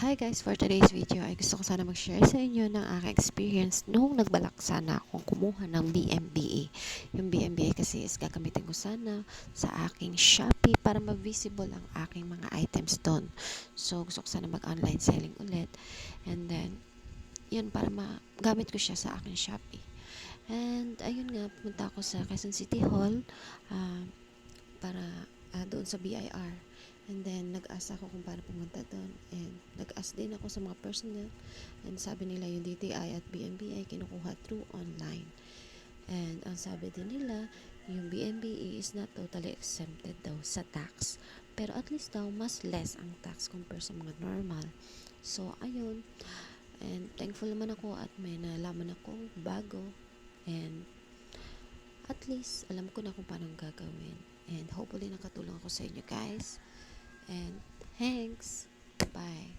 Hi guys, for today's video ay gusto ko sana mag-share sa inyo ng aking experience nung nagbalak sana akong kumuha ng BMBA. Yung BMBA kasi is gagamitin ko sana sa aking Shopee para ma-visible ang aking mga items doon. So gusto ko sana mag-online selling ulit, and then yun para magamit ko siya sa aking Shopee. And ayun nga, pumunta ako sa Quezon City Hall para doon sa BIR. And then, nag-ask ako kung paano pumunta doon. And nag-ask din ako sa mga personnel. And sabi nila yung DTI at BMBI kinukuha through online. And ang sabi din nila, yung BMBI is not totally exempted daw sa tax. Pero at least daw, mas less ang tax compare sa mga normal. So, ayun. And thankful naman ako at may nalaman akong bago. And at least, alam ko na kung paano gagawin. And hopefully, nakatulong ako sa inyo guys. And thanks. Bye.